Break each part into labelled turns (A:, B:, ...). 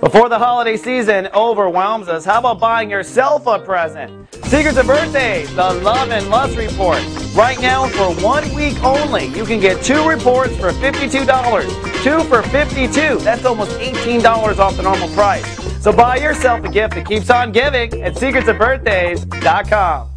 A: Before the holiday season overwhelms us, how about buying yourself a present? Secrets of Birthdays, the Love and Lust Report. Right now, for 1 week only, you can get 2 reports for $52. 2 for $52. That's almost $18 off the normal price. So buy yourself a gift that keeps on giving at secretsofbirthdays.com.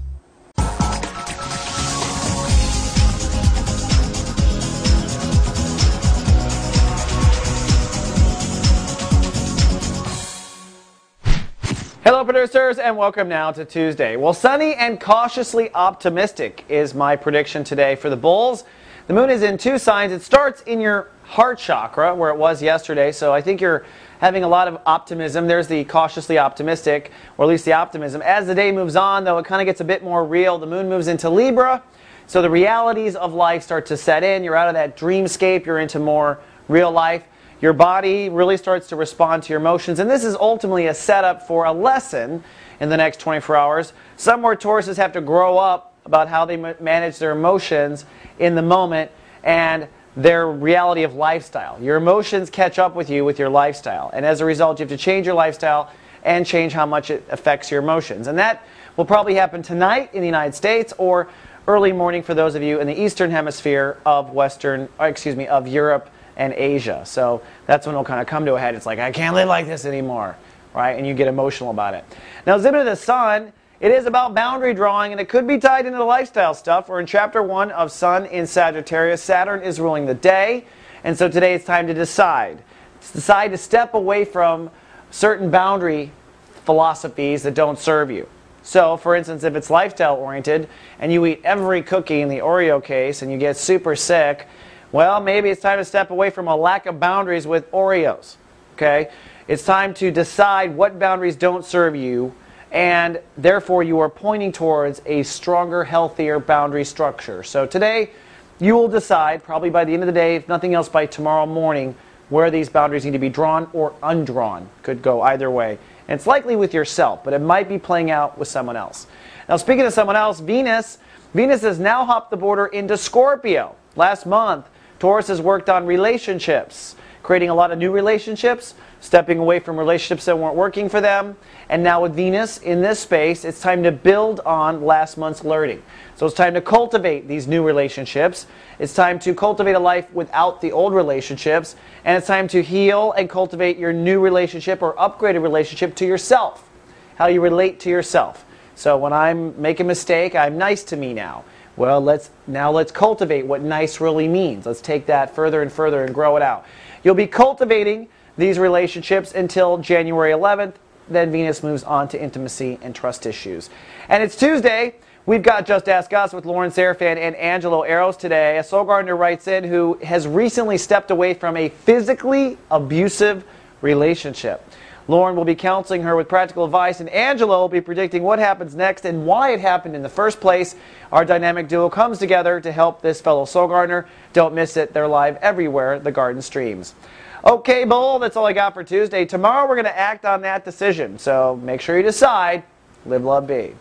A: Hello producers, and welcome now to Tuesday. Well, sunny and cautiously optimistic is my prediction today for the bulls. The moon is in 2 signs. It starts in your heart chakra where it was yesterday, so I think you're having a lot of optimism. There's the cautiously optimistic, or at least the optimism. As the day moves on, though, it kind of gets a bit more real. The moon moves into Libra, so the realities of life start to set in. You're out of that dreamscape. You're into more real life. Your body really starts to respond to your emotions, and this is ultimately a setup for a lesson in the next 24 hours. Some more Tauruses have to grow up about how they manage their emotions in the moment and their reality of lifestyle. Your emotions catch up with you with your lifestyle, and as a result, you have to change your lifestyle and change how much it affects your emotions. And that will probably happen tonight in the United States or early morning for those of you in the Eastern Hemisphere of of Europe and Asia. So that's when it'll kind of come to a head. It's like, I can't live like this anymore, right? And you get emotional about it. Now, zipping to the sun, it is about boundary drawing, and it could be tied into the lifestyle stuff. We're in chapter 1 of Sun in Sagittarius. Saturn is ruling the day, and so today it's time to decide. Decide to step away from certain boundary philosophies that don't serve you. So, for instance, if it's lifestyle oriented and you eat every cookie in the Oreo case and you get super sick, well, maybe it's time to step away from a lack of boundaries with Oreos. Okay? It's time to decide what boundaries don't serve you, and therefore you are pointing towards a stronger, healthier boundary structure. So today, you will decide, probably by the end of the day, if nothing else by tomorrow morning, where these boundaries need to be drawn or undrawn. Could go either way. And it's likely with yourself, but it might be playing out with someone else. Now, speaking of someone else, Venus has now hopped the border into Scorpio. Last month, Taurus has worked on relationships, creating a lot of new relationships, stepping away from relationships that weren't working for them. And now with Venus in this space, it's time to build on last month's learning. So it's time to cultivate these new relationships. It's time to cultivate a life without the old relationships. And it's time to heal and cultivate your new relationship or upgraded relationship to yourself. How you relate to yourself. So when I make a mistake, I'm nice to me now. Well, let's cultivate what nice really means. Let's take that further and further and grow it out. You'll be cultivating these relationships until January 11th. Then Venus moves on to intimacy and trust issues. And it's Tuesday. We've got Just Ask Us with Lauren Serafan and Angelo Eros today. A soul gardener writes in who has recently stepped away from a physically abusive relationship. Lauren will be counseling her with practical advice, and Angelo will be predicting what happens next and why it happened in the first place. Our dynamic duo comes together to help this fellow soul gardener. Don't miss it. They're live everywhere the garden streams. Okay, Bull, that's all I got for Tuesday. Tomorrow we're going to act on that decision. So make sure you decide. Live, love, be.